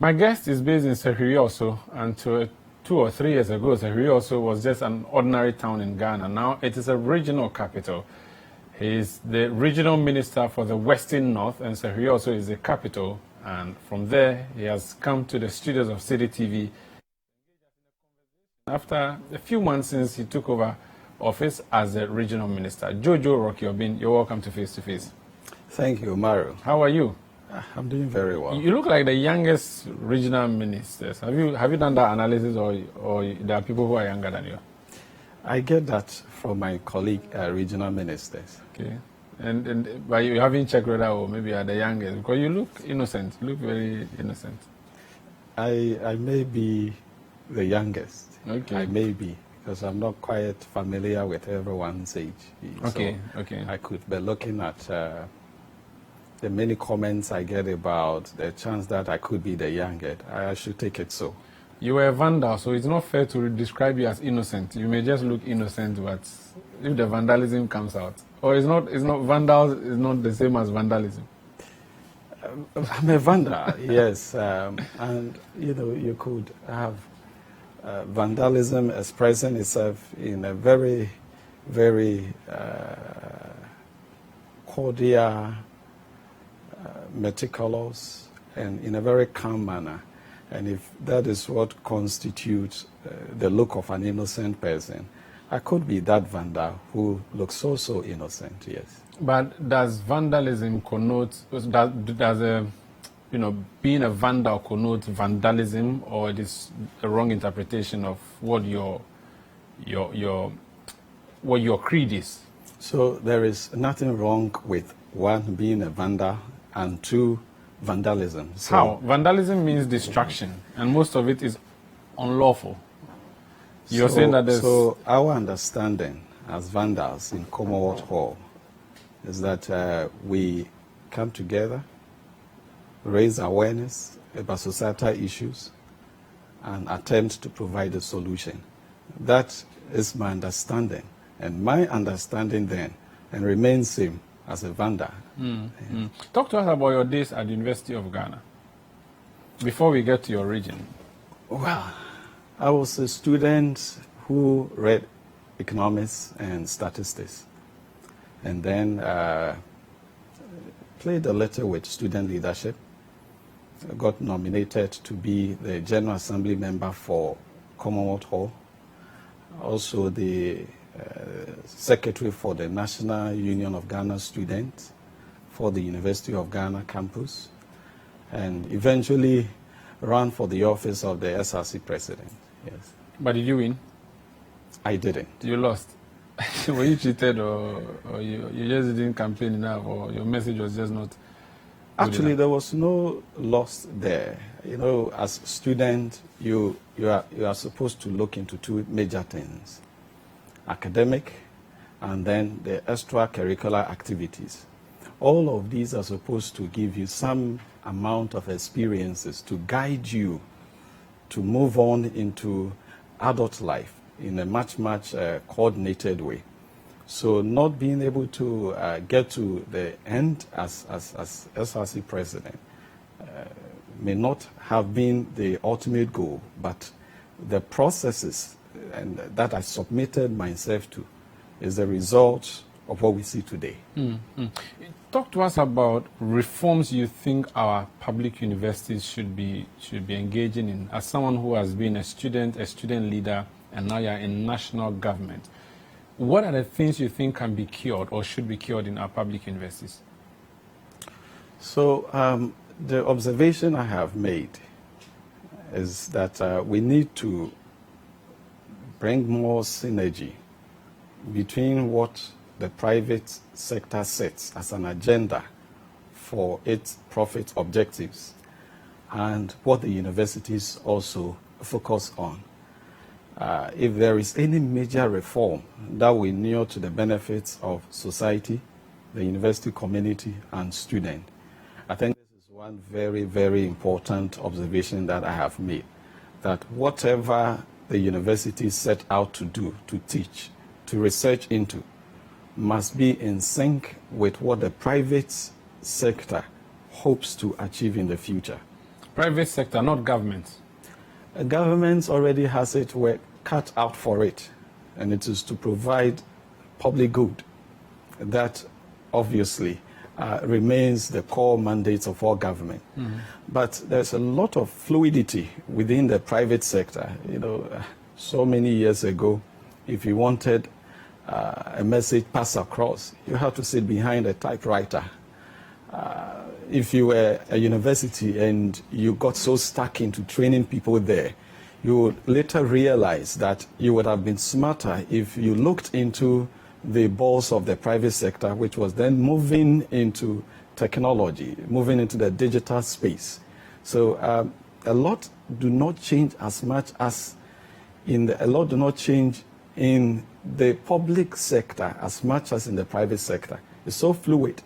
My guest is based in Sehiri also, and 2 or 3 years ago, Sehiri also was just an ordinary town in Ghana. Now it is a regional capital. He is the regional minister for the Western North, and Sehiri also is the capital. And from there, he has come to the studios of City TV after a few months since he took over office as the regional minister. Jojo Rocky Obeng, you're welcome to Face to Face. Thank you, Mario. How are you? I'm doing very well. You look like the youngest regional ministers. Have you done that analysis, or there are people who are younger than you? I get that from my colleague regional ministers. Okay, but you haven't checked whether or maybe you are the youngest, because you look innocent. You look very innocent. I may be the youngest. Okay. I may be, because I'm not quite familiar with everyone's age. Okay. So okay. I could be looking at the many comments I get about the chance that I could be the youngest. I should take it so. You were a vandal, so it's not fair to describe you as innocent. You may just look innocent, but if the vandalism comes out, or it's not vandal is not the same as vandalism. I'm a vandal, yes, and you could have vandalism expressing itself in a very, very cordial, meticulous, and in a very calm manner. And if that is what constitutes the look of an innocent person, I could be that vandal who looks so innocent, yes. But does vandalism connote, does being a vandal connote vandalism, or it is a wrong interpretation of what your creed is? So there is nothing wrong with one, being a vandal, and two, vandalism. So how? Vandalism means destruction, and most of it is unlawful. You're saying that there's... So our understanding as vandals in Commonwealth Hall is that we come together, raise awareness about societal issues, and attempt to provide a solution. That is my understanding. And my understanding then, and remains same as a vandal. Talk to us about your days at the University of Ghana, before we get to your region. Well, I was a student who read economics and statistics, and then played a little with student leadership. I got nominated to be the General Assembly member for Commonwealth Hall, also the secretary for the National Union of Ghana Students for the University of Ghana campus, and eventually ran for the office of the SRC president. Yes. But did you win? I didn't. You lost. Were you cheated, or you just didn't campaign enough, or your message was just not? Actually, there was no loss there. As a student, you are supposed to look into two major things: academic, and then the extracurricular activities. All of these are supposed to give you some amount of experiences to guide you to move on into adult life in a much coordinated way. So not being able to get to the end as SRC president may not have been the ultimate goal, but the processes and that I submitted myself to is the result of what we see today. Talk to us about reforms you think our public universities should be engaging in. As someone who has been a student leader, and now you're in national government, what are the things you think can be cured or should be cured in our public universities? So the observation I have made is that we need to bring more synergy between what the private sector sets as an agenda for its profit objectives and what the universities also focus on. If there is any major reform that will inure to the benefits of society, the university community, and students, I think this is one very, very important observation that I have made, that whatever the university set out to do, to teach, to research into, must be in sync with what the private sector hopes to achieve in the future. Private sector, not government. Government already has it cut out for it, and it is to provide public good. That obviously remains the core mandate of all government. But there's a lot of fluidity within the private sector. You know, so many years ago, if you wanted a message passed across, you had to sit behind a typewriter. If you were a university and you got so stuck into training people there, you would later realize that you would have been smarter if you looked into the balls of the private sector, which was then moving into technology, moving into the digital space. So a lot do not change as much as a lot do not change in the public sector as much as in the private sector. It's so fluid.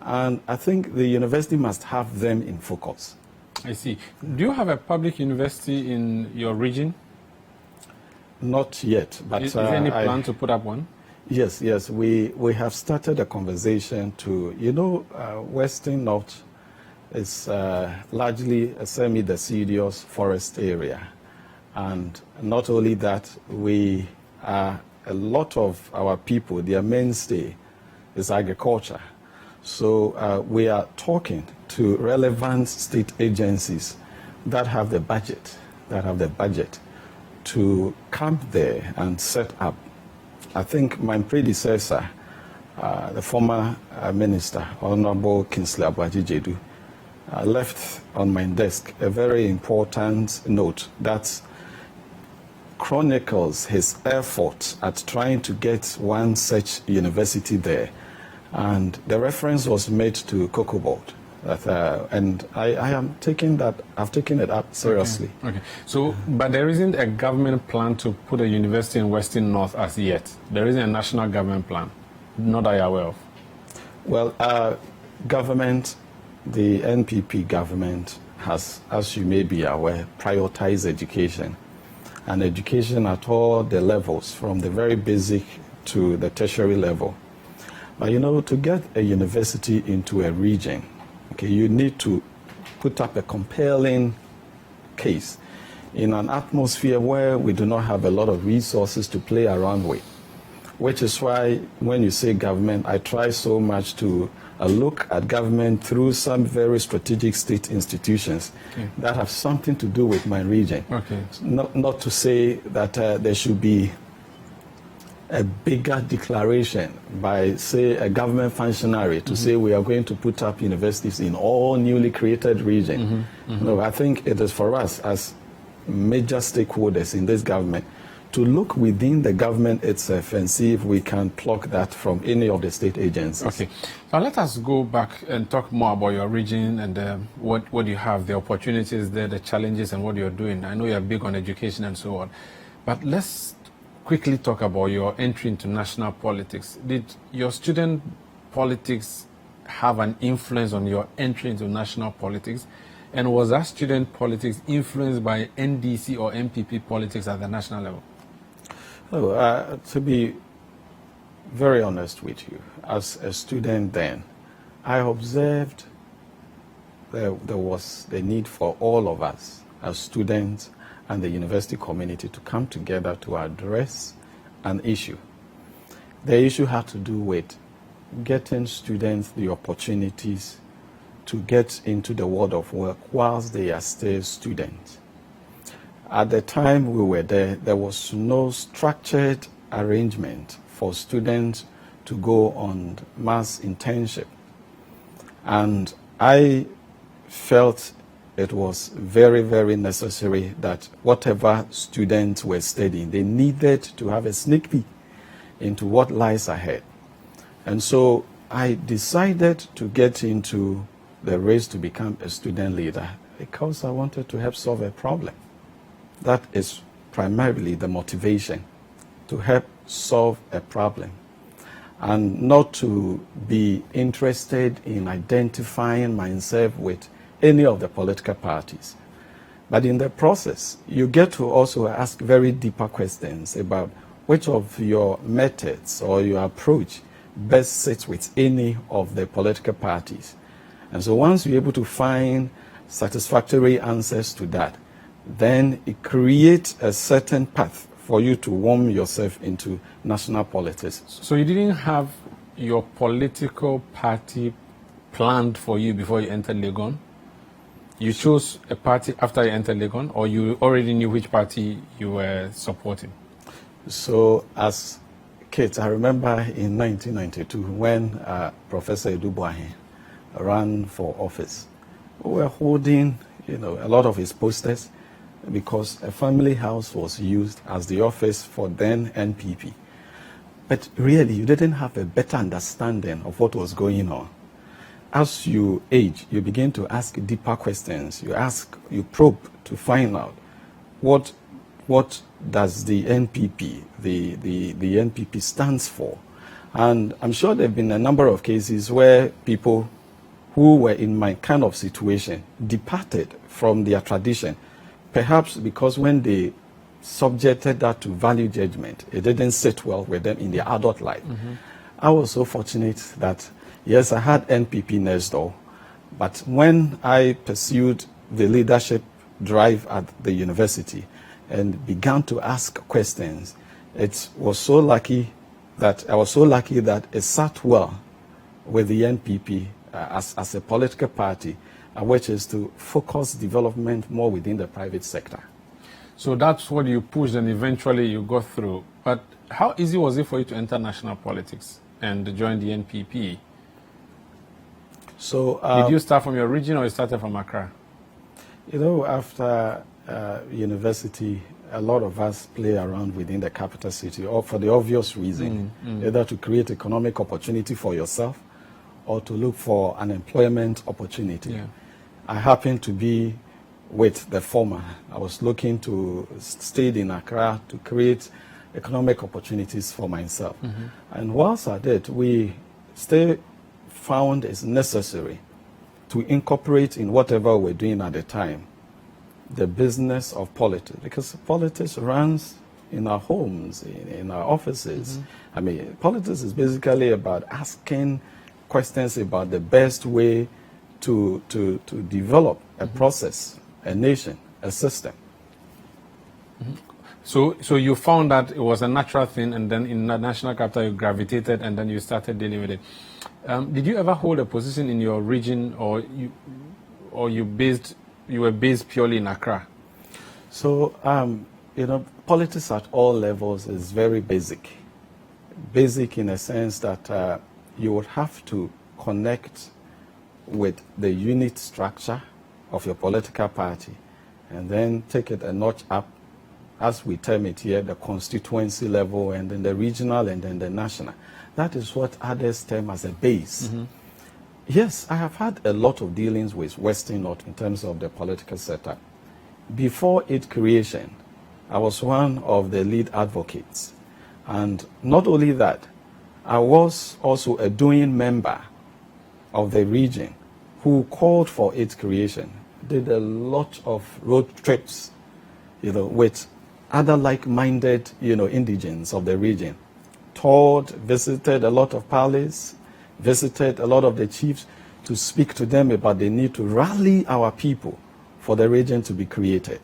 And I think the university must have them in focus. I see. Do you have a public university in your region? Not yet. But is there any plan to put up one? Yes. We have started a conversation to, you know, Western North is largely a semi-deciduous forest area. And not only that, a lot of our people, their mainstay is agriculture. So we are talking to relevant state agencies that have the budget to come there and set up. I think my predecessor, the former minister, Honorable Kingsley Abuaji-Jedu, left on my desk a very important note that chronicles his effort at trying to get one such university there. And the reference was made to Cocoa Board. And I've taken it up seriously. Okay. So, but there isn't a government plan to put a university in Western North as yet. There isn't a national government plan, not that I am aware of. Well, government, the NPP government has, as you may be aware, prioritized education. And education at all the levels, from the very basic to the tertiary level. But you know, to get a university into a region, okay, you need to put up a compelling case in an atmosphere where we do not have a lot of resources to play around with. Which is why when you say government, I try so much to look at government through some very strategic state institutions that have something to do with my region. Okay. Not to say that there should be a bigger declaration by, say, a government functionary to say we are going to put up universities in all newly created regions. No, I think it is for us as major stakeholders in this government to look within the government itself and see if we can pluck that from any of the state agencies. Okay. So let us go back and talk more about your region and what you have, the opportunities there, the challenges, and what you're doing. I know you're big on education and so on. But let's quickly talk about your entry into national politics. Did your student politics have an influence on your entry into national politics? And was that student politics influenced by NDC or MPP politics at the national level? To be very honest with you, as a student then, I observed there was the need for all of us as students and the university community to come together to address an issue. The issue had to do with getting students the opportunities to get into the world of work whilst they are still students. At the time we were there, there was no structured arrangement for students to go on mass internship. And I felt it was very, very necessary that whatever students were studying, they needed to have a sneak peek into what lies ahead. And so I decided to get into the race to become a student leader because I wanted to help solve a problem. That is primarily the motivation, to help solve a problem and not to be interested in identifying myself with any of the political parties. But in the process, you get to also ask very deeper questions about which of your methods or your approach best sits with any of the political parties. And so once you're able to find satisfactory answers to that, then it creates a certain path for you to warm yourself into national politics. So you didn't have your political party planned for you before you entered Legon? You chose a party after you entered Legon, or you already knew which party you were supporting? So as kids, I remember in 1992 when Professor Ebbah ran for office, we were holding, a lot of his posters because a family house was used as the office for then NPP. But really, you didn't have a better understanding of what was going on. As you age, you begin to ask deeper questions. You probe to find out what does the NPP, the NPP stands for. And I'm sure there have been a number of cases where people who were in my kind of situation departed from their tradition, perhaps because when they subjected that to value judgment, it didn't sit well with them in their adult life. Mm-hmm. I was so fortunate that, yes, I had NPP next door, but when I pursued the leadership drive at the university and began to ask questions, I was so lucky that it sat well with the NPP as a political party, which is to focus development more within the private sector. So that's what you pushed and eventually you got through. But how easy was it for you to enter national politics and join the NPP? So did you start from your region or you started from Accra? After university, a lot of us play around within the capital city, or for the obvious reason, either to create economic opportunity for yourself or to look for an employment opportunity. Yeah. I happened to be with the former. I was looking to stay in Accra to create economic opportunities for myself. Mm-hmm. And whilst I did, we still found it's necessary to incorporate in whatever we're doing at the time the business of politics, because politics runs in our homes, in our offices. Mm-hmm. I mean, politics is basically about asking questions about the best way to develop a process, a nation, a system. Mm-hmm. So you found that it was a natural thing, and then in the national capital you gravitated, and then you started dealing with it. Did you ever hold a position in your region, or you were based purely in Accra? So politics at all levels is very basic. Basic in a sense that you would have to connect with the unit structure of your political party and then take it a notch up, as we term it here, the constituency level, and then the regional, and then the national. That is what others term as a base. Mm-hmm. Yes, I have had a lot of dealings with Western North in terms of the political setup. Before its creation, I was one of the lead advocates. And not only that, I was also a doing member of the region who called for its creation, did a lot of road trips, with other like-minded, indigents of the region, toured, visited a lot of palaces, visited a lot of the chiefs to speak to them about the need to rally our people for the region to be created.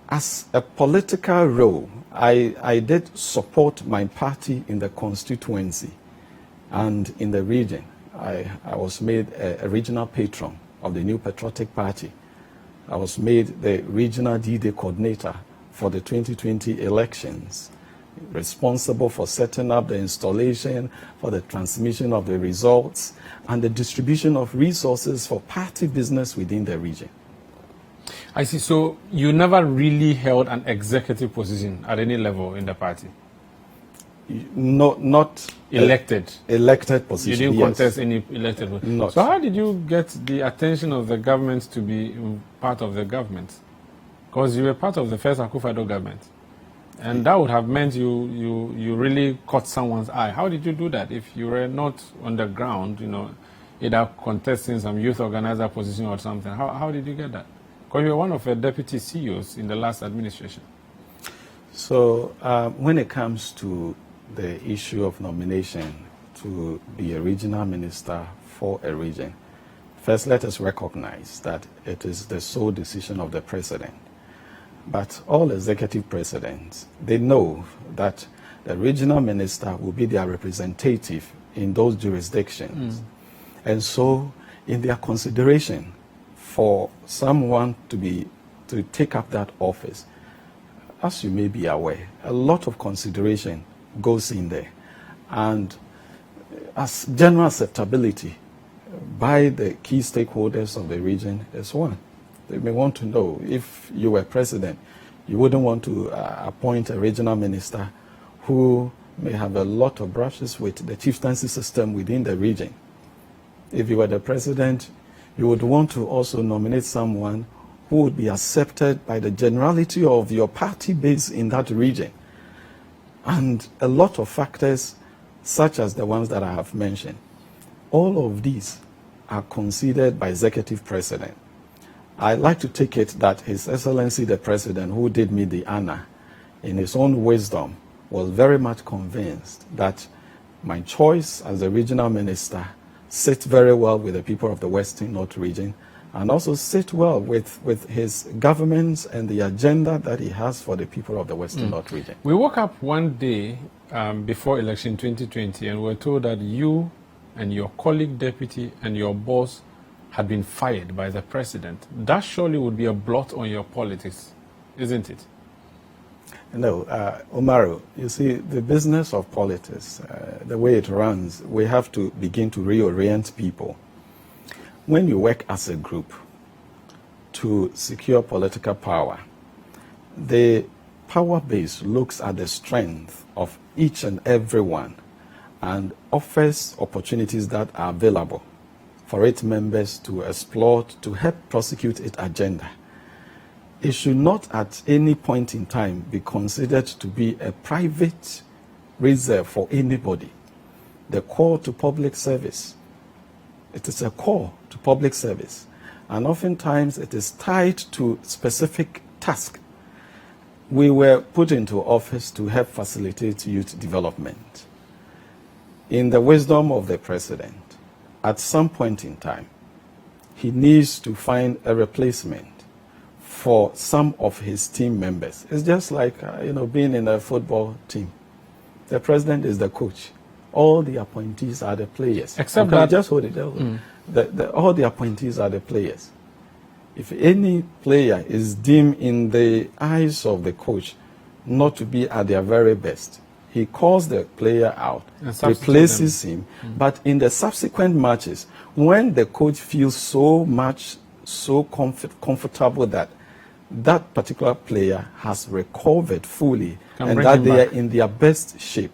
As a political role, I did support my party in the constituency and in the region. I was made a regional patron of the New Patriotic Party. I was made the regional D-Day coordinator for the 2020 elections, responsible for setting up the installation, for the transmission of the results, and the distribution of resources for party business within the region. I see. So you never really held an executive position at any level in the party? Not elected. Elected position. You didn't yes. contest any elected position. Not. So how did you get the attention of the government to be part of the government? Because you were part of the first Akufo-Addo government. And that would have meant you really caught someone's eye. How did you do that if you were not on the ground, either contesting some youth organizer position or something? How did you get that? Because you were one of the deputy CEOs in the last administration. So when it comes to the issue of nomination to be a regional minister for a region, First, let us recognize that it is the sole decision of the president. But all executive presidents, they know that the regional minister will be their representative in those jurisdictions. And so, in their consideration for someone to take up that office, as you may be aware, a lot of consideration goes in there. And as general acceptability by the key stakeholders of the region is one. They may want to know, if you were president, you wouldn't want to appoint a regional minister who may have a lot of brushes with the chieftaincy system within the region. If you were the president, you would want to also nominate someone who would be accepted by the generality of your party base in that region. And a lot of factors, such as the ones that I have mentioned, all of these are considered by executive president. I like to take it that His Excellency the President, who did me the honor, in his own wisdom, was very much convinced that my choice as a regional minister sits very well with the people of the Western North region, and also sit well with his governments and the agenda that he has for the people of the Western North region. We woke up one day before election 2020 and were told that you and your colleague deputy and your boss had been fired by the president. That surely would be a blot on your politics, isn't it? No, Umaru, you see, the business of politics, the way it runs, we have to begin to reorient people. When you work as a group to secure political power, the power base looks at the strength of each and every one and offers opportunities that are available for its members to exploit, to help prosecute its agenda. It should not at any point in time be considered to be a private reserve for anybody. The call to public service, it is a call to public service, and oftentimes it is tied to specific tasks. We were put into office to help facilitate youth development. In the wisdom of the president, at some point in time, he needs to find a replacement for some of his team members. It's just like, being in a football team. The president is the coach. All the appointees are the players. Except that... Just hold it. All the appointees are the players. If any player is deemed in the eyes of the coach not to be at their very best, he calls the player out, replaces him. But in the subsequent matches, when the coach feels so comfortable that that particular player has recovered fully and that they are in their best shape,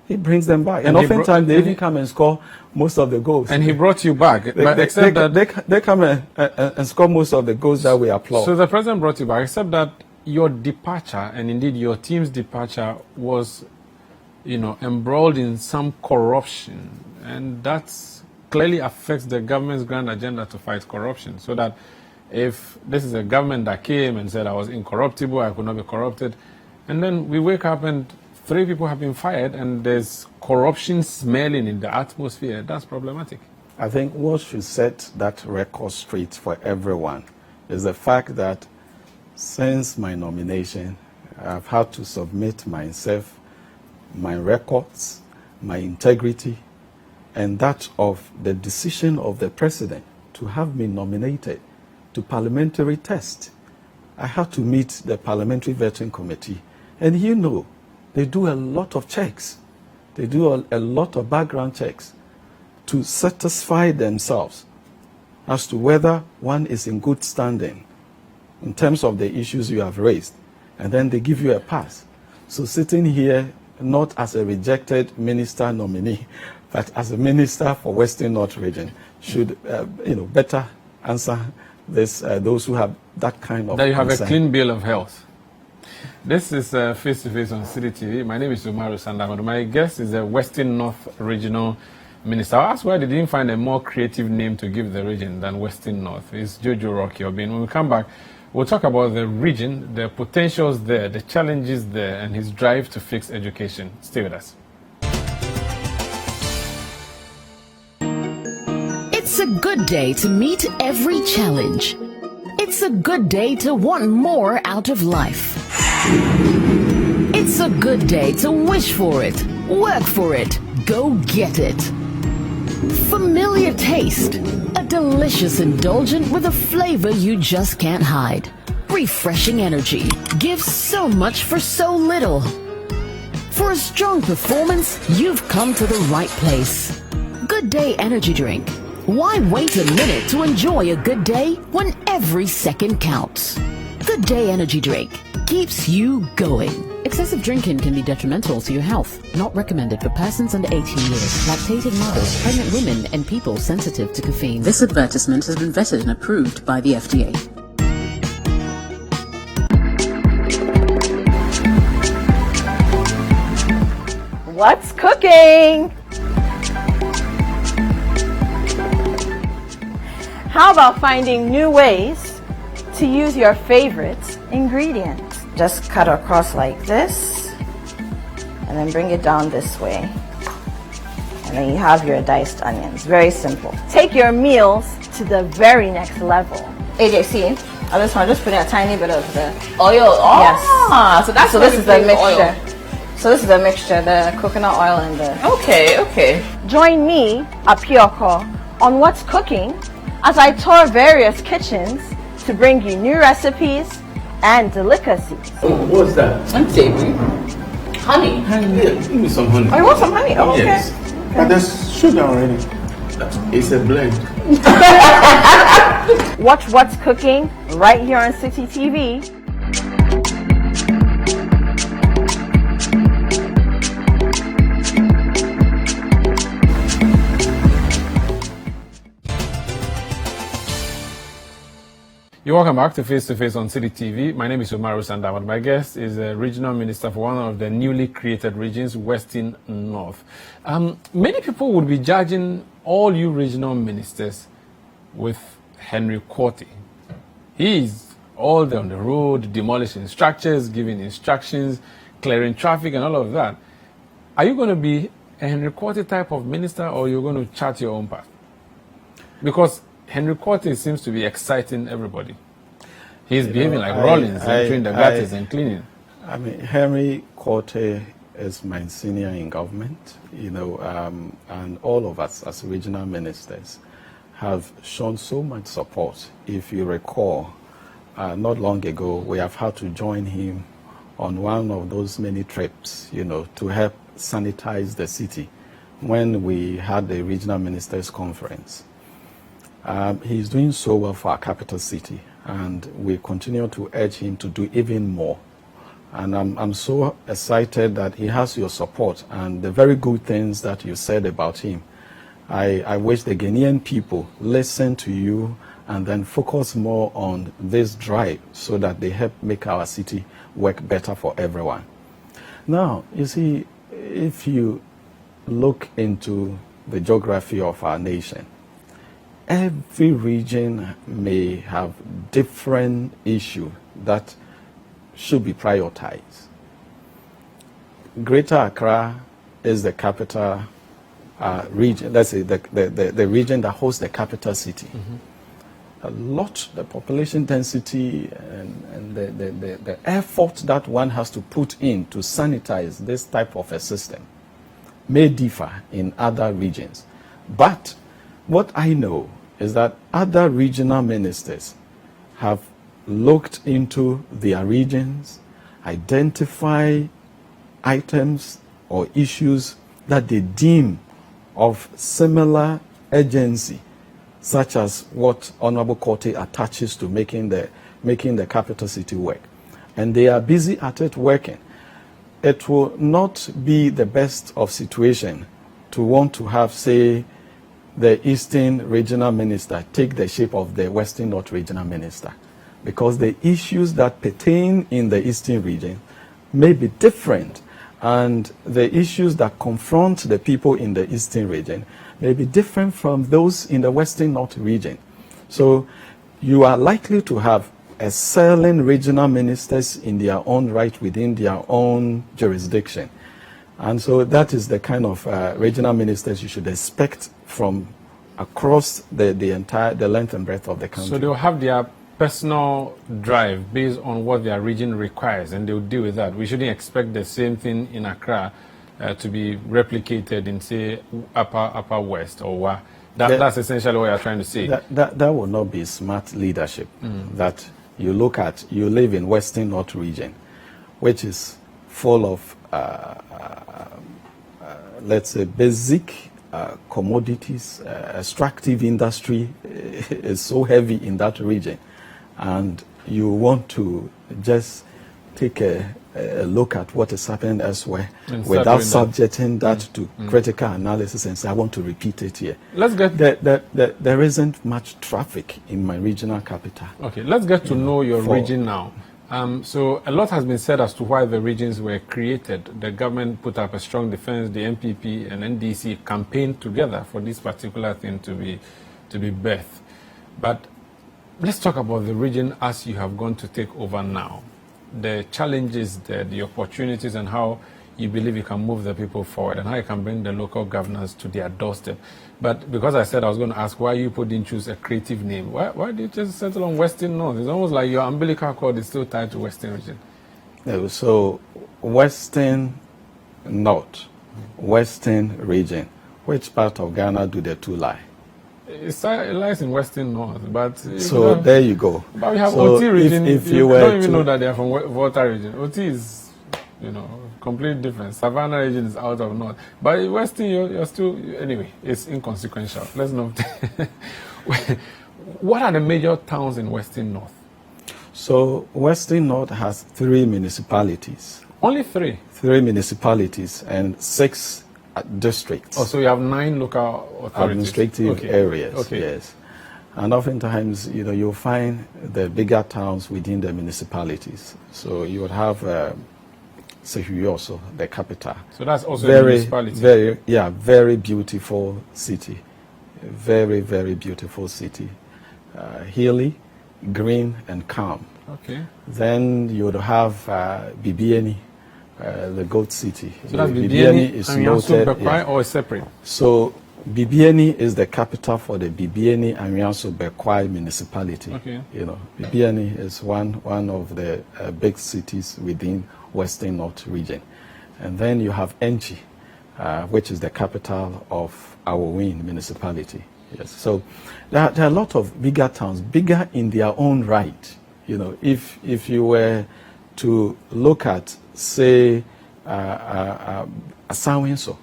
he brings them back. And oftentimes they even come and score most of the goals. And he brought you back. They come and score most of the goals that we applaud. So the president brought you back, except that your departure, and indeed your team's departure, was embroiled in some corruption, and that clearly affects the government's grand agenda to fight corruption. So that if this is a government that came and said I was incorruptible, I could not be corrupted, and then we wake up and 3 people have been fired and there's corruption smelling in the atmosphere, that's problematic. I think what should set that record straight for everyone is the fact that since my nomination, I've had to submit myself, my records, my integrity, and that of the decision of the president to have me nominated to parliamentary test. I had to meet the Parliamentary Vetting Committee, and they do a lot of checks. They do a lot of background checks to satisfy themselves as to whether one is in good standing in terms of the issues you have raised, and then they give you a pass. So sitting here, not as a rejected minister nominee, but as a minister for Western North region, should better answer this. Those who have that kind of that you have concern. A clean bill of health. This is Face to Face on City TV. My name is Umaru Sandamadu. My guest is the Western North Regional Minister. I asked why they didn't find a more creative name to give the region than Western North. It's Jojo Rocky Obeng. When we come back, we'll talk about the region, the potentials there, the challenges there, and his drive to fix education. Stay with us. It's a good day to meet every challenge. It's a good day to want more out of life. It's a good day to wish for it, work for it, go get it. Familiar taste, a delicious indulgent with a flavor you just can't hide. Refreshing energy, gives so much for so little. For a strong performance, you've come to the right place. Good Day Energy Drink. Why wait a minute to enjoy a good day when every second counts? Good Day Energy Drink keeps you going. Excessive drinking can be detrimental to your health. Not recommended for persons under 18 years, lactating mothers, pregnant women, and people sensitive to caffeine. This advertisement has been vetted and approved by the FDA. What's cooking? How about finding new ways to use your favorite ingredients? Just cut across like this, and then bring it down this way. And then you have your diced onions. Very simple. Take your meals to the very next level. AJ, see, on this one, just put in a tiny bit of the oil. Oh, yes. So this is the mixture. Oil. So this is the mixture, the coconut oil and the... Okay. Join me, Apioko, on What's Cooking as I tour various kitchens to bring you new recipes and delicacies. Oh, what's that? I'm savory. Honey. Yeah, give me some honey. Oh, you want some honey? Oh, okay. Yes. But there's sugar already. It's a blend. Watch What's Cooking right here on City TV. You're welcome back to Face on City TV. My name is Umaru Sandawad. My guest is a regional minister for one of the newly created regions, Western North. Many people would be judging all you regional ministers with Henry Quartey. He's all day on the road, demolishing structures, giving instructions, clearing traffic and all of that. Are you going to be a Henry Quartey type of minister, or you're going to chart your own path? Because Henry Quartey seems to be exciting everybody. He's behaving like Rollins, entering the gutters and cleaning. I mean, Henry Quartey is my senior in government, and all of us as regional ministers have shown so much support. If you recall, not long ago, we have had to join him on one of those many trips, to help sanitize the city when we had the regional ministers conference. He's doing so well for our capital city, and we continue to urge him to do even more. And I'm so excited that he has your support and the very good things that you said about him. I wish the Ghanaian people listen to you and then focus more on this drive so that they help make our city work better for everyone. Now, you see, if you look into the geography of our nation, every region may have different issues that should be prioritized. Greater Accra is the capital region. Let's say the region that hosts the capital city. Mm-hmm. The population density and the effort that one has to put in to sanitize this type of a system may differ in other regions. But what I know is that other regional ministers have looked into their regions, identify items or issues that they deem of similar urgency, such as what Honorable Quartey attaches to making the capital city work. And they are busy at it working. It will not be the best of situation to want to have, say, the Eastern Regional Minister take the shape of the Western North Regional Minister, because the issues that pertain in the Eastern region may be different, and the issues that confront the people in the Eastern region may be different from those in the Western North region. So you are likely to have excelling regional ministers in their own right within their own jurisdiction. And so that is the kind of regional ministers you should expect from across the length and breadth of the country. So they'll have their personal drive based on what their region requires, and they'll deal with that. We shouldn't expect the same thing in Accra to be replicated in, say, upper west or what. That's essentially what you're trying to say. That will not be smart leadership. That you look at, you live in Western North region, which is full of, let's say, basic commodities. Extractive industry is so heavy in that region. And you want to just take a look at what is happening elsewhere without subjecting that to critical analysis and say, I want to repeat it here. Let's get there isn't much traffic in my regional capital. Okay, let's get to know your region now. So a lot has been said as to why the regions were created. The government put up a strong defense. The MPP and NDC campaigned together for this particular thing to be birthed. But let's talk about the region as you have gone to take over now. The challenges, the opportunities, and how you believe you can move the people forward, and how you can bring the local governors to their doorstep. But because I said I was going to ask why you didn't choose a creative name, why did you just settle on Western North? It's almost like your umbilical cord is still tied to Western region. So Western North, Western region, which part of Ghana do the two lie? It lies in Western North, but so there you go. But we have so OT region. If you don't even know that they are from Volta region. OT is, completely different. Savannah region is out of North, but in Western you're still anyway. It's inconsequential. Let's not. What are the major towns in Western North? So Western North has 3 municipalities. Only 3. 3 municipalities and 6 districts. Oh, so you have 9 local authorities. Administrative areas, okay. Yes. And oftentimes, you'll find the bigger towns within the municipalities. So you would have Sehuyoso, the capital. So that's also a municipality. Very beautiful city. Very, very beautiful city. Hilly, green, and calm. Okay. Then you would have Bibiani, the goat city. So that's Bibiani is noted. Or separate? So Bibiani is the capital for the Bibiani Amianso Bekwai municipality. Okay. Bibiani is one of the big cities within Western North region. And then you have Enchi, which is the capital of Awowin municipality. Yes. So there are a lot of bigger towns, bigger in their own right. If you were to look at, say, Asawinso,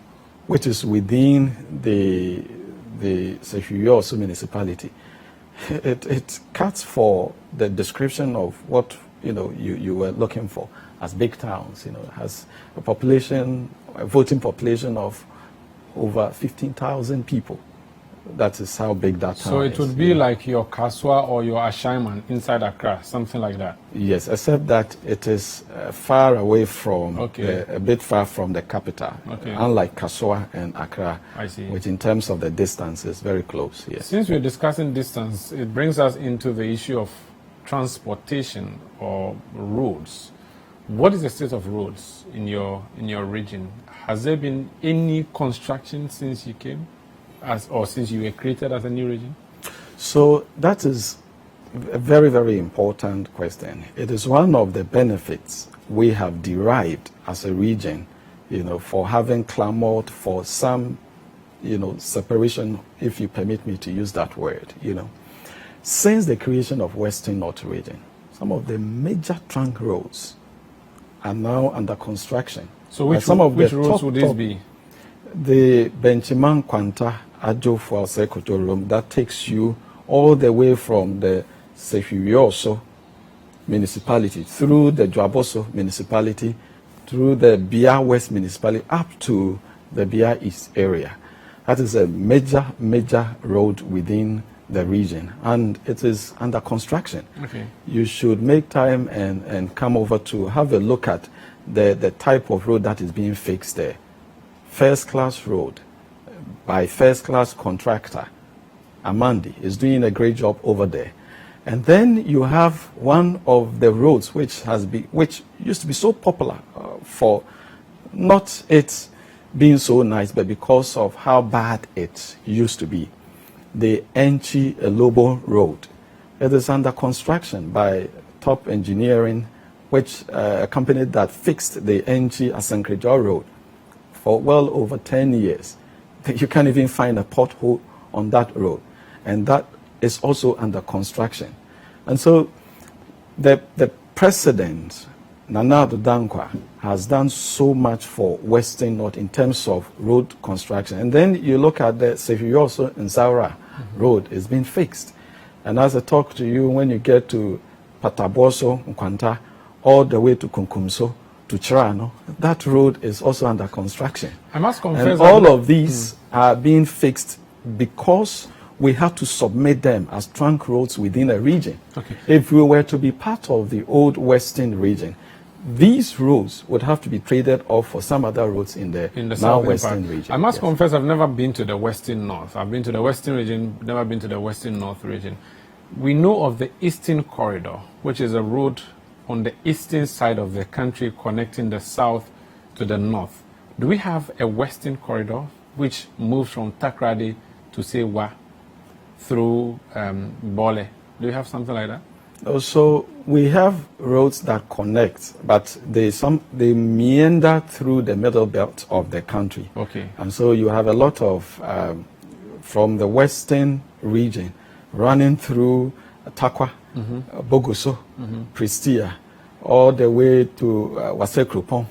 which is within the Sehuyoso municipality, it cuts for the description of what you were looking for as big towns. It has a voting population of over 15,000 people. That is how big that town is. So it would be like your Kaswa or your Ashaiman inside Accra, something like that? Yes, except that it is far away from, a bit far from the capital. Okay. Unlike Kaswa and Accra, I see. Which in terms of the distance is very close. Yes. Since we're discussing distance, it brings us into the issue of transportation or roads. What is the state of roads in your region? Has there been any construction since you came? Or since you were created as a new region? So that is a very, very important question. It is one of the benefits we have derived as a region, for having clamored for some, separation, if you permit me to use that word, Since the creation of Western North region, some of the major trunk roads are now under construction. So which roads would these be? The Benchiman Kwanta Ajo Fuase Kotorum, that takes you all the way from the Sehuyoso municipality, through the Dwaboso municipality, through the Bia West municipality, up to the Bia East area. That is a major, major road within the region, and it is under construction. Okay. You should make time and come over to have a look at the type of road that is being fixed there. First-class road by first-class contractor. Amandi is doing a great job over there. And then you have one of the roads which used to be so popular for not it being so nice, but because of how bad it used to be. the Enchi-Elobo Road. It is under construction by Top Engineering, which a company that fixed the Enchi-Asankrejo Road for well over 10 years. You can't even find a pothole on that road. And that is also under construction. And so the president, Nana Addo Dankwa, has done so much for Western North in terms of road construction. And then you look at the Sefioso Nsaura road, it's been fixed. And as I talk to you, when you get to Pataboso, Nkwanta, all the way to Kunkumso, to Chirano, that road is also under construction. I must confess, and all of these are being fixed because we have to submit them as trunk roads within a region. Okay. If we were to be part of the old Western region, these roads would have to be traded off for some other roads in the now Western region. I must confess, I've never been to the Western North. I've been to the Western region, never been to the Western North region. We know of the Eastern Corridor, which is a road on the eastern side of the country connecting the south to the north. Do we have a Western Corridor which moves from Takrady to Sewa through Bole? Do you have something like that? Also, we have roads that connect, but they meander through the middle belt of the country. Okay. And so you have a lot of, from the western region, running through Takwa, Bogoso, Pristia, all the way to Wasekrupon,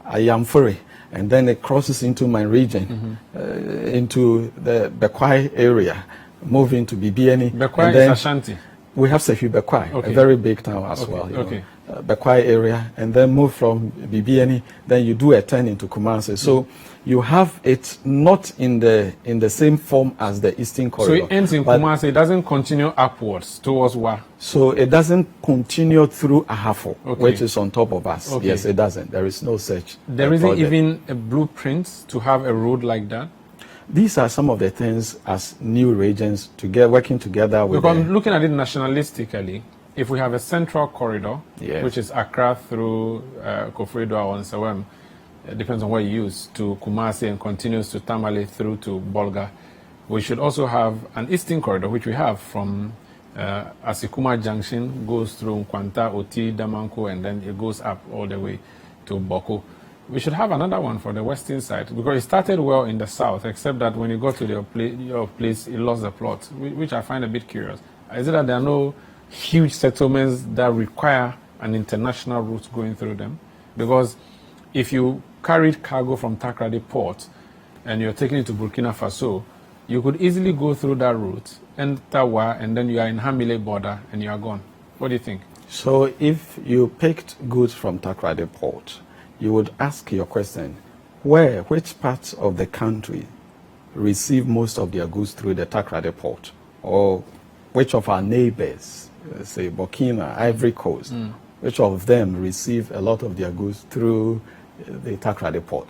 Ayamfure, and then it crosses into my region, into the Bekwai area, moving to Bibiani. Bekwai is Ashanti. We have Sefi Bekwai, Okay. a very big town as Okay, well. okay. Bekwai area, and then move from Bibiani, then you do a turn into Kumasi. So you have it not in the same form as the Eastern Corridor. So it ends in Kumasi, it doesn't continue upwards towards Wa. So it doesn't continue through Ahafo, Okay. which is on top of us. Okay. Yes, it doesn't. There is no such. There isn't project. even a blueprint to have a road like that. These are some of the things as new regions working together with. Because I'm looking at it nationalistically. If we have a central corridor, Yes. which is Accra through Kofredwa or Nsawam, it depends on what you use, to Kumasi and continues to Tamale through to Bolga, we should also have an eastern corridor, which we have from Asikuma Junction, goes through Nkwanta, Oti, Damanko, and then it goes up all the way to Boko. We should have another one for the western side, because it started well in the south, except that when you got to your place, it lost the plot, which I find a bit curious. Is it that there are no huge settlements that require an international route going through them? Because if you carried cargo from Takrady port and you're taking it to Burkina Faso, you could easily go through that route, and Tawa, and then you are in Hamile border and you are gone. What do you think? So if you picked goods from Takrady port, you would ask your question, which parts of the country receive most of their goods through the Takrady port? Or which of our neighbors, say Burkina, Ivory Coast, which of them receive a lot of their goods through the Takrady port?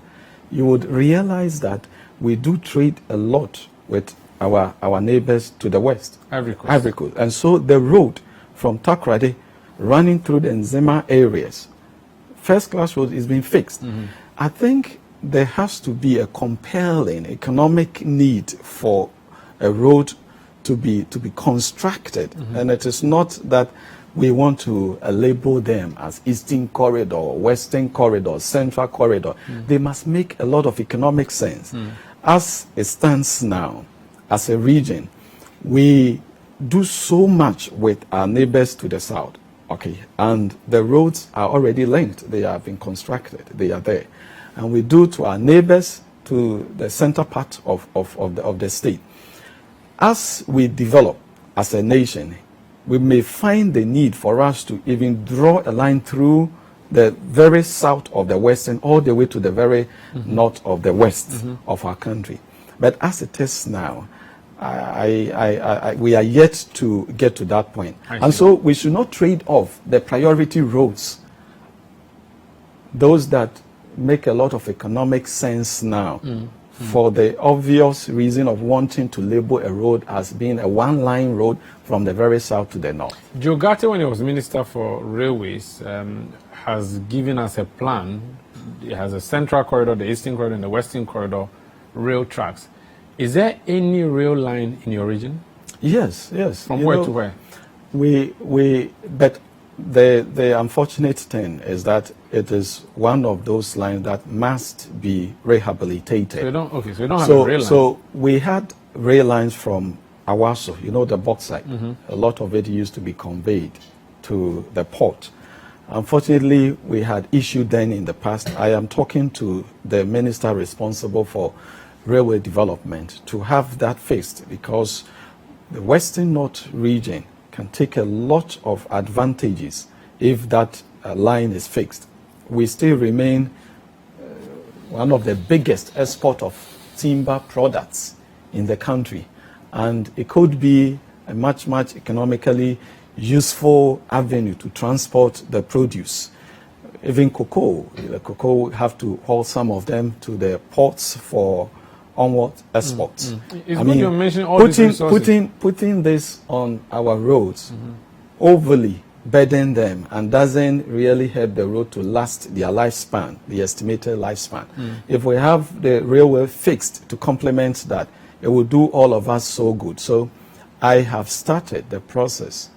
You would realize that we do trade a lot with our neighbors to the west. Ivory Coast. Ivory Coast. And so the road from Takrady running through the Nzema areas, first-class road is being fixed. I think there has to be a compelling economic need for a road to be constructed, and it is not that we want to label them as Eastern Corridor, Western Corridor, Central Corridor. They must make a lot of economic sense. As it stands now, as a region, we do so much with our neighbors to the south. Okay, and the roads are already linked. They have been constructed. They are there. And we do to our neighbors to the center part of the state. As we develop as a nation, we may find the need for us to even draw a line through the very south of the western all the way to the very north of the west of our country. But as it is now, we are yet to get to that point. And so we should not trade off the priority roads, those that make a lot of economic sense now, for the obvious reason of wanting to label a road as being a one-line road from the very south to the north. Joe Garte, when he was Minister for Railways, has given us a plan. It has a central corridor, the eastern corridor, and the western corridor rail tracks. Is there any rail line in your region? Yes. From where to where? But the unfortunate thing is that it is one of those lines that must be rehabilitated. So you don't have a rail line. So we had rail lines from Awaso, the bauxite. A lot of it used to be conveyed to the port. Unfortunately, we had issue then in the past. I am talking to the minister responsible for railway development to have that fixed, because the Western North region can take a lot of advantages if that line is fixed. We still remain one of the biggest export of timber products in the country, and it could be a much economically useful avenue to transport the produce. Even the cocoa have to haul some of them to the ports for onward exports. It's good you're mentioning all these resources. Putting this on our roads overly burden them and doesn't really help the road to last their lifespan, the estimated lifespan. If we have the railway fixed to complement that, it will do all of us so good. So I have started the process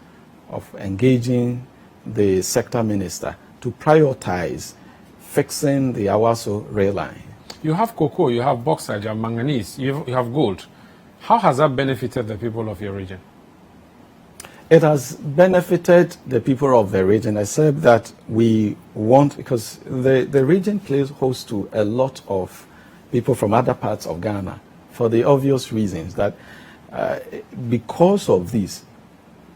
of engaging the sector minister to prioritize fixing the Awaso rail line. You have cocoa, you have bauxite, you have manganese, you have gold. How has that benefited the people of your region? It has benefited the people of the region, except that we want, because the region plays host to a lot of people from other parts of Ghana, for the obvious reasons that because of this,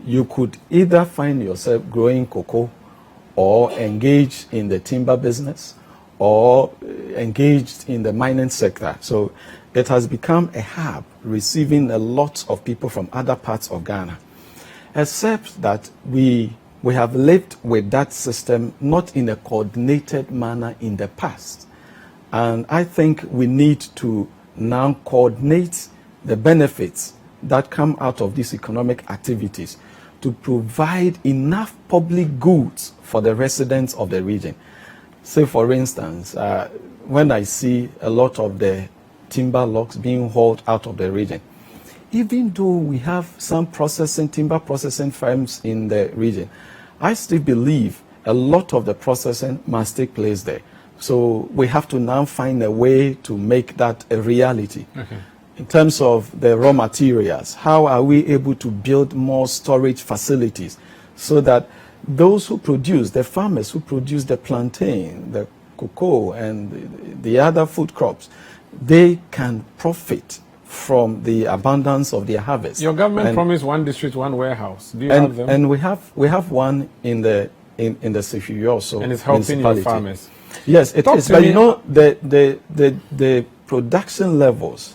you could either find yourself growing cocoa or engaged in the timber business or engaged in the mining sector. So it has become a hub receiving a lot of people from other parts of Ghana. Except that we have lived with that system not in a coordinated manner in the past. And I think we need to now coordinate the benefits that come out of these economic activities to provide enough public goods for the residents of the region. Say, for instance, when I see a lot of the timber logs being hauled out of the region, even though we have some timber processing firms in the region, I still believe a lot of the processing must take place there. So we have to now find a way to make that a reality. Okay. In terms of the raw materials, how are we able to build more storage facilities so that those who produce, the farmers who produce the plantain, the cocoa, and the other food crops, they can profit from the abundance of their harvest. Your government promised one district, one warehouse. Do you have them? And we have one in the Sefiyo also. And it's helping your farmers. Yes, it is. But the production levels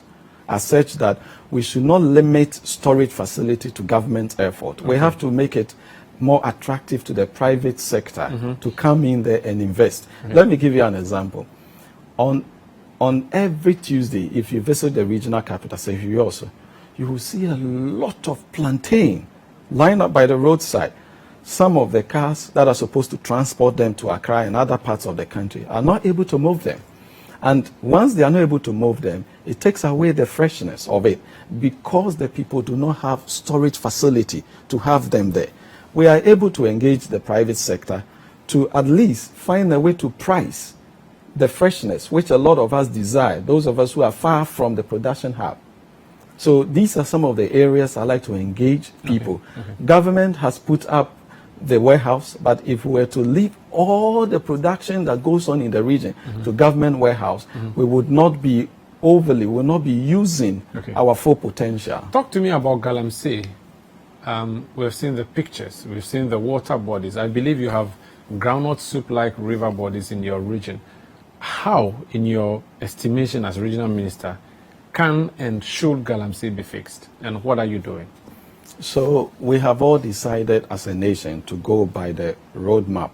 are such that we should not limit storage facility to government effort. Okay. We have to make it more attractive to the private sector to come in there and invest. Okay. Let me give you an example. On every Tuesday, if you visit the regional capital, Sefiyo also, you will see a lot of plantain lined up by the roadside. Some of the cars that are supposed to transport them to Accra and other parts of the country are not able to move them. And once they are not able to move them, it takes away the freshness of it because the people do not have storage facility to have them there. We are able to engage the private sector to at least find a way to price the freshness, which a lot of us desire, those of us who are far from the production hub. So these are some of the areas I like to engage people. Okay. Government has put up the warehouse, but if we were to leave all the production that goes on in the region to government warehouse, we would not be using our full potential. Talk to me about Galamsey. We've seen the pictures, we've seen the water bodies. I believe you have groundnut soup-like river bodies in your region. How, in your estimation as regional minister, can and should Galamsey be fixed? And what are you doing? So we have all decided as a nation to go by the roadmap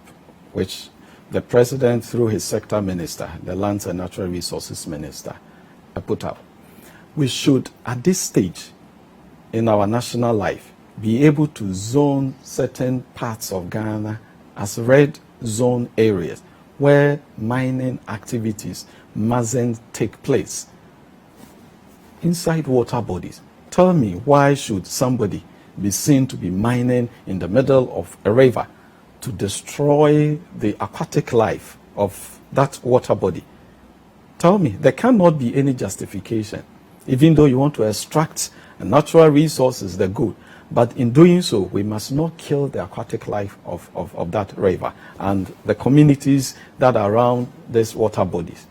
which the president, through his sector minister, the Lands and Natural Resources Minister, put up. We should, at this stage in our national life, be able to zone certain parts of Ghana as red zone areas where mining activities mustn't take place. inside water bodies. Tell me, why should somebody be seen to be mining in the middle of a river to destroy the aquatic life of that water body? Tell me, there cannot be any justification, even though you want to extract natural resources, they're good. But in doing so, we must not kill the aquatic life of that river and the communities that are around these water bodies.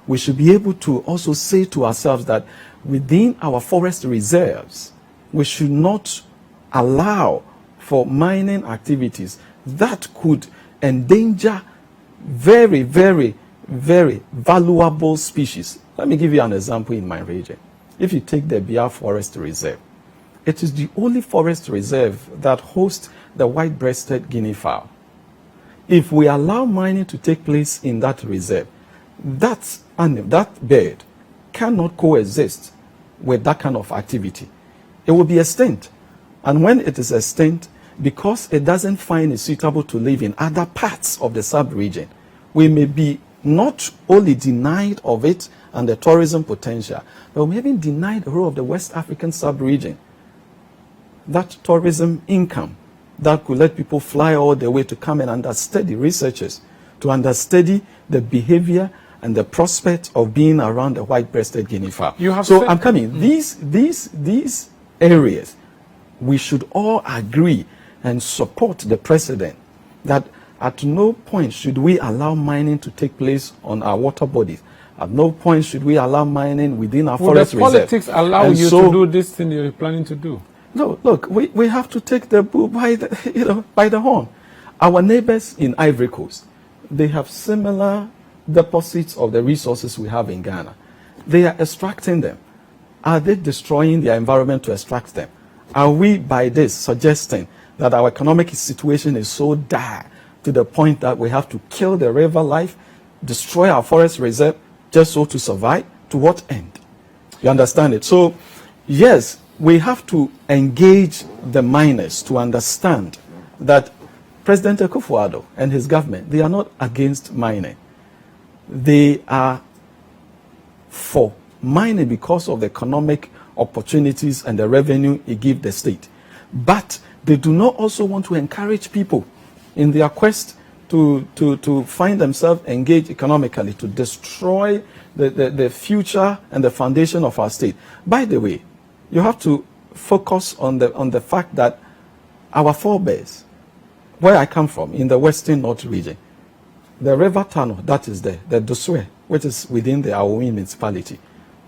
We should be able to also say to ourselves that within our forest reserves, we should not allow for mining activities that could endanger very, very, very valuable species. Let me give you an example in my region. If you take the Ebbah Forest Reserve, it is the only forest reserve that hosts the white-breasted guinea fowl. If we allow mining to take place in that reserve, that bird cannot coexist with that kind of activity. It will be extinct. And when it is extinct, because it doesn't find it suitable to live in other parts of the sub-region, we may be not only denied of it and the tourism potential, but we may even denied the whole of the West African sub-region. That tourism income that could let people fly all the way to come and understudy researchers, to understudy the behavior and the prospect of being around the white-breasted guinea fowl. I'm coming. These areas, we should all agree and support the president that at no point should we allow mining to take place on our water bodies. At no point should we allow mining within our forest reserve. Politics allow you to do this thing you're planning to do? No, look, we have to take the bull by the horn. Our neighbors in Ivory Coast, they have similar deposits of the resources we have in Ghana. They are extracting them. Are they destroying their environment to extract them? Are we, by this, suggesting that our economic situation is so dire to the point that we have to kill the river life, destroy our forest reserve, just so to survive? To what end? You understand it? So, yes, we have to engage the miners to understand that President Akufo-Addo and his government, they are not against mining. They are for mining because of the economic opportunities and the revenue it gives the state. But they do not also want to encourage people in their quest to find themselves engaged economically, to destroy the future and the foundation of our state. By the way, you have to focus on the fact that our forebears, where I come from, in the Western North region, the river tunnel that is there, the Doswe, which is within the Awomi municipality.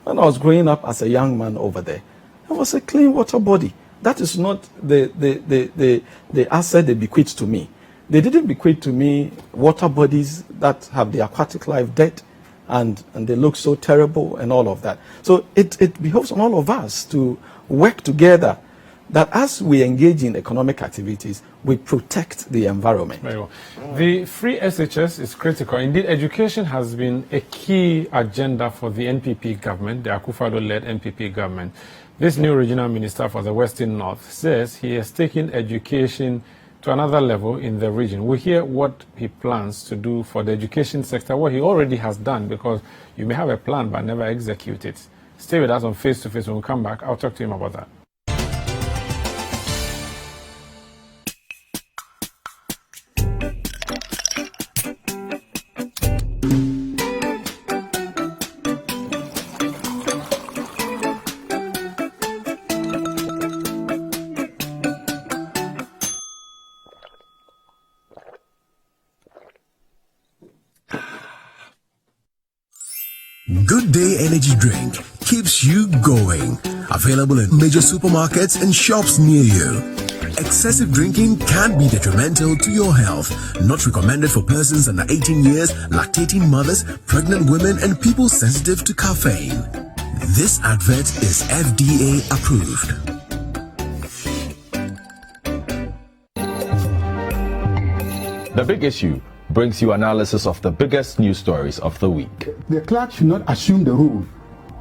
When I was growing up as a young man over there, it was a clean water body. That is not the asset they bequeathed to me. They didn't bequeath to me water bodies that have the aquatic life dead and they look so terrible and all of that. So it behoves on all of us to work together that as we engage in economic activities, we protect the environment. Very well. The free SHS is critical. Indeed, education has been a key agenda for the NPP government, the Akufo-Addo-led NPP government. This new regional minister for the Western North says he has taken education to another level in the region. We hear what he plans to do for the education sector, what he already has done, because you may have a plan but never execute it. Stay with us on Face to Face. When we come back, I'll talk to him about that. Good Day Energy Drink keeps you going. Available in major supermarkets and shops near you. Excessive drinking can be detrimental to your health. Not recommended for persons under 18 years, lactating mothers, pregnant women, and people sensitive to caffeine. This advert is FDA approved. The Big Issue brings you analysis of the biggest news stories of the week. The clerk should not assume the role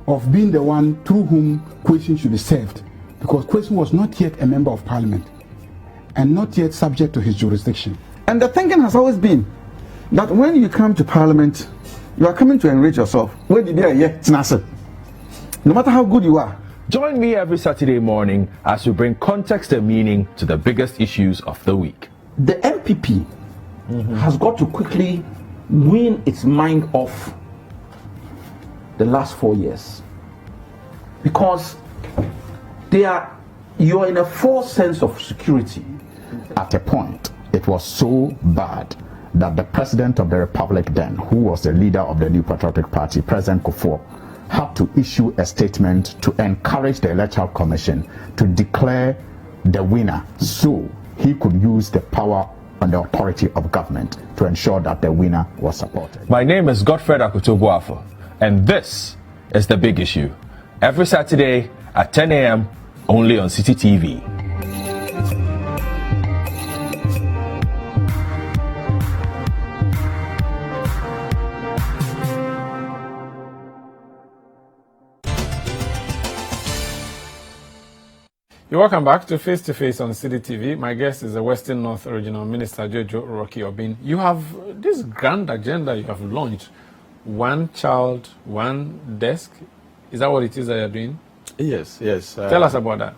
of being the one through whom Kwesi should be served, because Kwesi was not yet a member of parliament and not yet subject to his jurisdiction. And the thinking has always been that when you come to parliament, you are coming to enrich yourself. Where did they no matter how good you are. Join me every Saturday morning as we bring context and meaning to the biggest issues of the week. The MPP has got to quickly wean its mind off the last 4 years, because you're in a false sense of security. At a point, it was so bad that the President of the Republic then, who was the leader of the New Patriotic Party, President Kufuor, had to issue a statement to encourage the Electoral Commission to declare the winner so he could use the power and the authority of government to ensure that the winner was supported. My name is Godfred Akutobuafo, and this is The Big Issue. Every Saturday at 10 a.m. only on City TV. You're welcome back to Face to Face on City TV. My guest is the Western North Regional Minister Jojo Rocky Obeng. You have this grand agenda you have launched. One child, one desk. Is that what it is that you're doing? Yes. Tell us about that.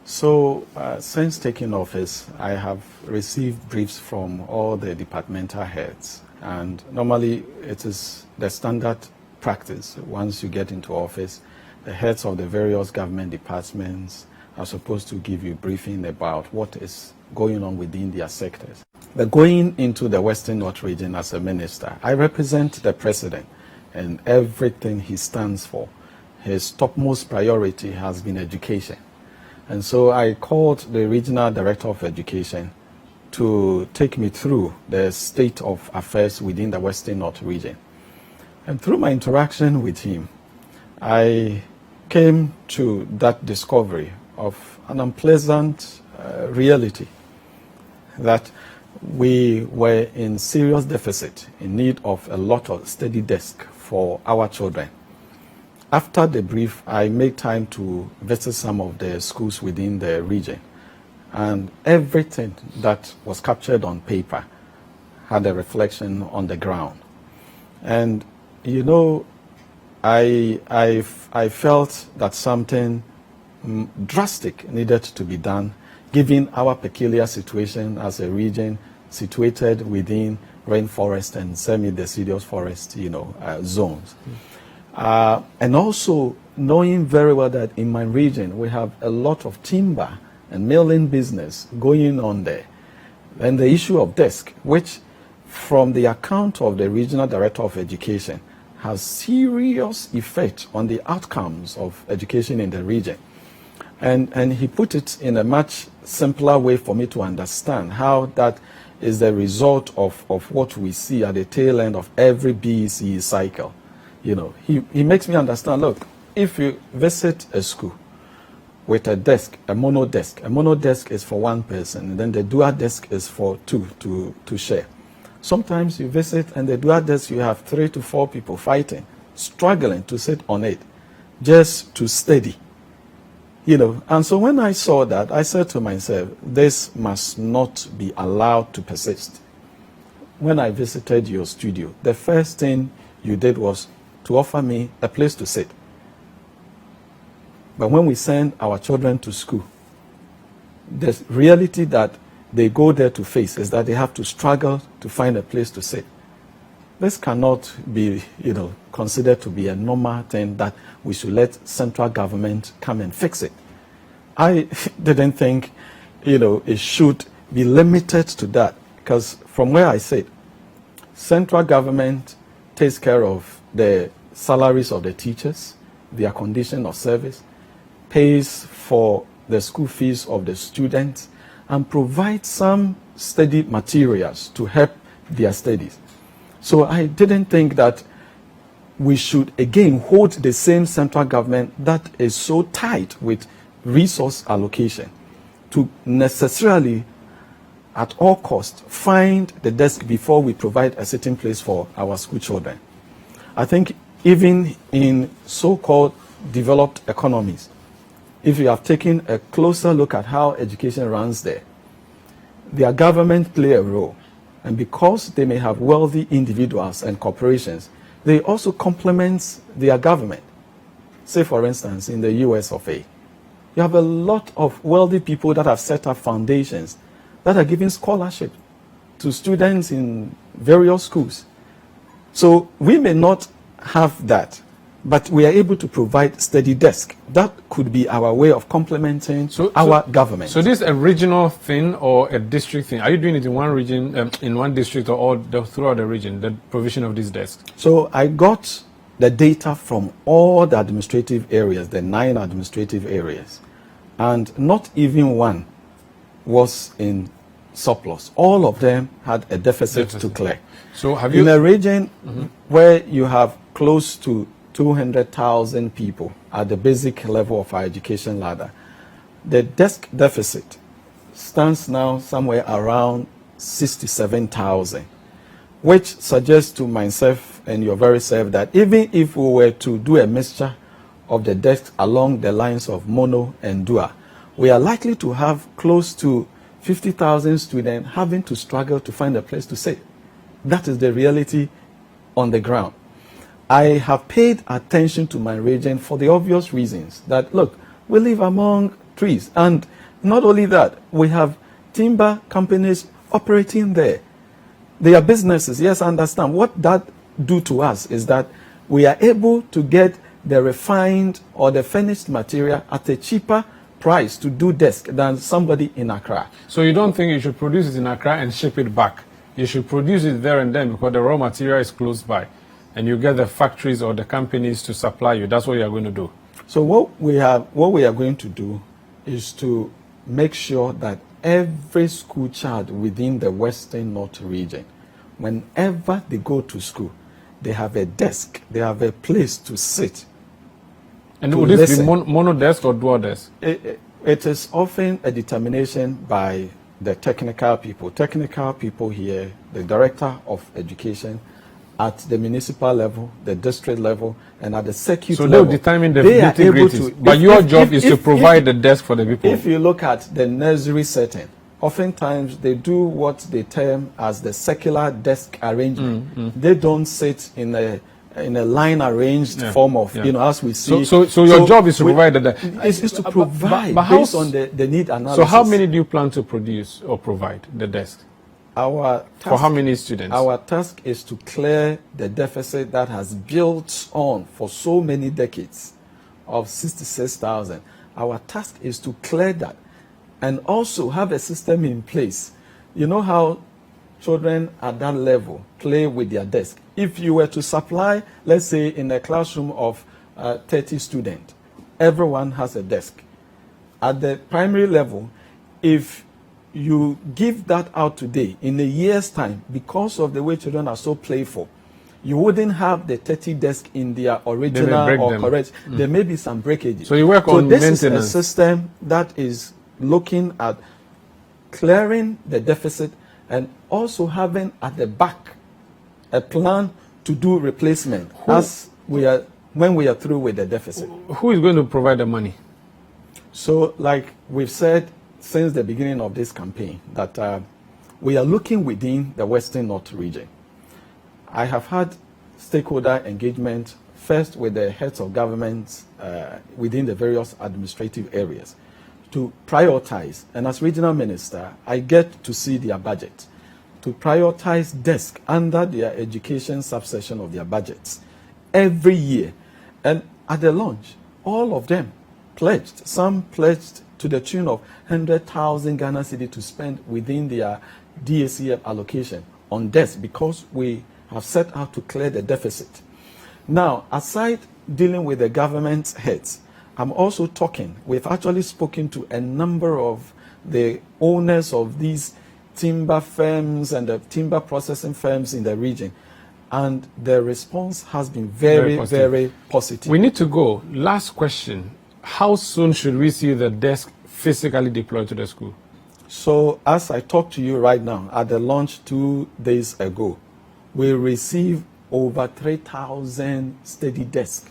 So, since taking office, I have received briefs from all the departmental heads. And normally, it is the standard practice. Once you get into office, the heads of the various government departments are supposed to give you a briefing about what is going on within their sectors. But going into the Western North region as a minister, I represent the president and everything he stands for. His topmost priority has been education. And so I called the regional director of education to take me through the state of affairs within the Western North region. And through my interaction with him, I came to that discovery of an unpleasant reality, that we were in serious deficit, in need of a lot of steady desk for our children. After the brief, I made time to visit some of the schools within the region, and everything that was captured on paper had a reflection on the ground. And you know, I felt that something drastic needed to be done, given our peculiar situation as a region situated within rainforest and semi-deciduous forest, zones. And also knowing very well that in my region we have a lot of timber and milling business going on there. And the issue of desk, which from the account of the regional director of education, has serious effect on the outcomes of education in the region. And he put it in a much simpler way for me to understand how that is the result of what we see at the tail end of every BECE cycle. He makes me understand, look, if you visit a school with a desk, a mono desk is for one person, and then the dual desk is for two to share. Sometimes you visit and the dual desk, you have 3 to 4 people fighting, struggling to sit on it, just to steady. And so when I saw that, I said to myself, this must not be allowed to persist. When I visited your studio, the first thing you did was to offer me a place to sit. But when we send our children to school, the reality that they go there to face is that they have to struggle to find a place to sit. This cannot be, considered to be a normal thing that we should let central government come and fix it. I didn't think, it should be limited to that, because from where I sit, central government takes care of the salaries of the teachers, their condition of service, pays for the school fees of the students, and provides some study materials to help their studies. So I didn't think that we should again hold the same central government that is so tight with resource allocation to necessarily at all costs find the desk before we provide a sitting place for our school children. I think even in so-called developed economies, if you have taken a closer look at how education runs there, their government play a role. And because they may have wealthy individuals and corporations, they also complement their government. say for instance, in the US of A, you have a lot of wealthy people that have set up foundations that are giving scholarship to students in various schools. So we may not have that, but we are able to provide steady desk. That could be our way of complementing our government. So this is a regional thing or a district thing? Are you doing it in one region, in one district, or throughout the region, the provision of these desks? So I got the data from all the administrative areas, the 9 administrative areas, and not even one was in surplus. All of them had a deficit to clear. So have you... In a region where you have close to 200,000 people at the basic level of our education ladder, the desk deficit stands now somewhere around 67,000, which suggests to myself and your very self that even if we were to do a mixture of the desks along the lines of mono and dual, we are likely to have close to 50,000 students having to struggle to find a place to sit. That is the reality on the ground. I have paid attention to my region for the obvious reasons that, look, we live among trees. And not only that, we have timber companies operating there. They are businesses, yes, I understand. What that do to us is that we are able to get the refined or the finished material at a cheaper price to do desk than somebody in Accra. So you don't think you should produce it in Accra and ship it back? You should produce it there and then because the raw material is close by. And you get the factories or the companies to supply you. That's what you are going to do. So what we are going to do is to make sure that every school child within the Western North region, whenever they go to school, they have a desk, they have a place to sit. And would this be mono desk or dual desk? It is often a determination by the technical people here, the director of education, at the municipal level, the district level, and at the circuit level. So they'll determine the nitty-gritties. But your job is to provide the desk for the people. If you look at the nursery setting, oftentimes they do what they term as the circular desk arrangement. They don't sit in a line arranged form of, as we see. So your job is to provide the... It's to provide based on the need analysis. So how many do you plan to produce or provide the desk? For how many students? Our task is to clear the deficit that has built on for so many decades of 66,000. Our task is to clear that and also have a system in place. You know how children at that level play with their desk. If you were to supply, let's say in a classroom of 30 students, everyone has a desk. At the primary level, if you give that out today, in a year's time, because of the way children are so playful, you wouldn't have the 30 desks in their original or correct. There may be some breakages. So you work on maintenance. So this is a system that is looking at clearing the deficit and also having at the back a plan to do replacement when we are through with the deficit. Who is going to provide the money? So like we've said, since the beginning of this campaign, that we are looking within the Western North region. I have had stakeholder engagement first with the heads of governments within the various administrative areas to prioritize, and as regional minister, I get to see their budget, to prioritize desk under their education subsection of their budgets every year. And at the launch, all of them pledged, some pledged to the tune of 100,000 Ghana cedi to spend within their DACF allocation on desk because we have set out to clear the deficit. Now, aside dealing with the government heads, I'm also talking, we've actually spoken to a number of the owners of these timber firms and the timber processing firms in the region. And the response has been very positive. We need to go. Last question. How soon should we see the desk physically deployed to the school? So as I talk to you right now, at the launch 2 days ago, we received over 3,000 steady desks.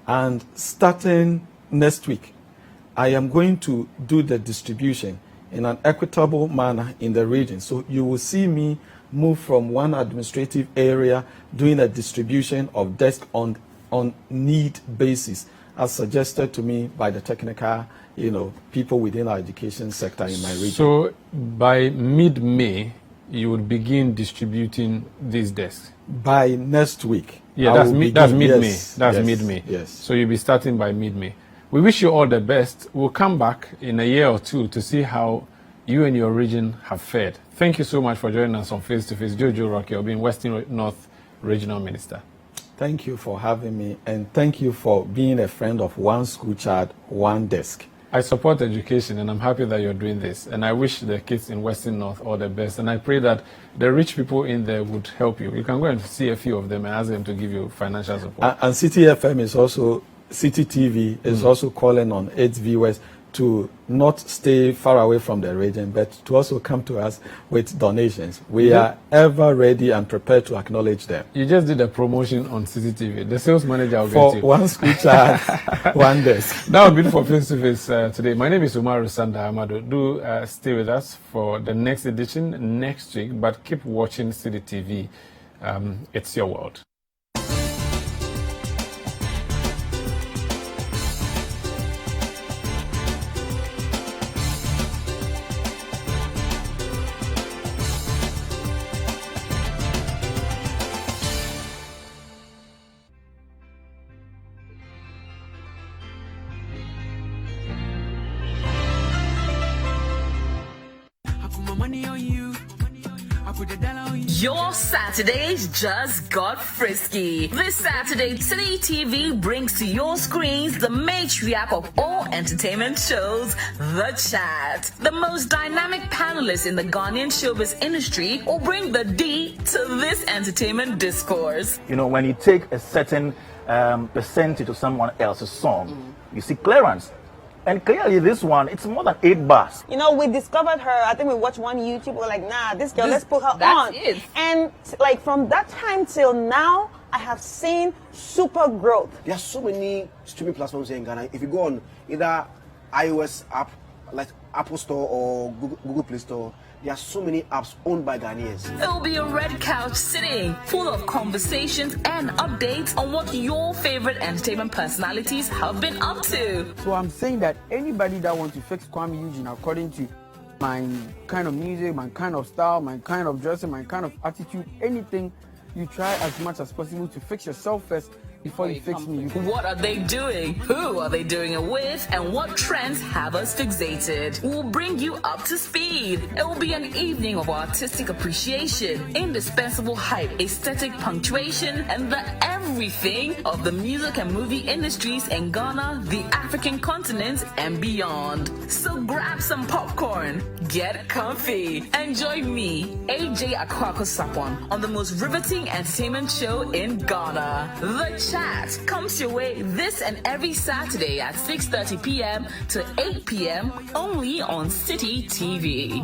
And starting next week, I am going to do the distribution in an equitable manner in the region. So you will see me move from one administrative area doing a distribution of desks on need basis. as suggested to me by the technical, people within our education sector in my region. So by mid-May, you would begin distributing these desks? By next week. Yeah, that's mid-May. Yes, that's yes, mid-May. Yes. So you'll be starting by mid-May. We wish you all the best. We'll come back in a year or two to see how you and your region have fared. Thank you so much for joining us on Face to Face. Jojo Rocky Obeng, Western North Regional Minister. Thank you for having me, and thank you for being a friend of One School Child, One Desk. I support education, and I'm happy that you're doing this. And I wish the kids in Western North all the best. And I pray that the rich people in there would help you. You can go and see a few of them and ask them to give you financial support. And City FM is also, City TV is also calling on its viewers to not stay far away from the region, but to also come to us with donations. We are ever ready and prepared to acknowledge them. You just did a promotion on CCTV. The sales manager will For get you. One School Child, One Desk. That would be it for Face to Face today. My name is Umaru Sanda Amado. Do stay with us for the next edition next week, but keep watching City TV. It's your world. Your Saturdays just got frisky. This Saturday, City TV brings to your screens the matriarch of all entertainment shows, The Chat. The most dynamic panelists in the Ghanaian showbiz industry will bring the D to this entertainment discourse. When you take a certain percentage of someone else's song, you see clearance. And clearly this one, it's more than 8 bars. We discovered her. I think we watched one YouTube. We're like, nah, this girl, let's put her on. It. And from that time till now, I have seen super growth. There are so many streaming platforms here in Ghana. If you go on either iOS app, like Apple Store or Google Play Store, there are so many apps owned by Ghanaians. It'll be a red couch sitting full of conversations and updates on what your favorite entertainment personalities have been up to. So I'm saying that anybody that wants to fix Kwame Eugene according to my kind of music, my kind of style, my kind of dressing, my kind of attitude, anything, you try as much as possible to fix yourself first before you fix me. What are they doing? Who are they doing it with? And what trends have us fixated? We'll bring you up to speed. It will be an evening of artistic appreciation, indispensable hype, aesthetic punctuation, and the everything of the music and movie industries in Ghana, the African continent, and beyond. So grab some popcorn, get comfy, and join me, AJ Akwako Sapon, on the most riveting entertainment show in Ghana, The Chat comes your way this and every Saturday at 6:30 p.m. to 8 p.m. only on City TV.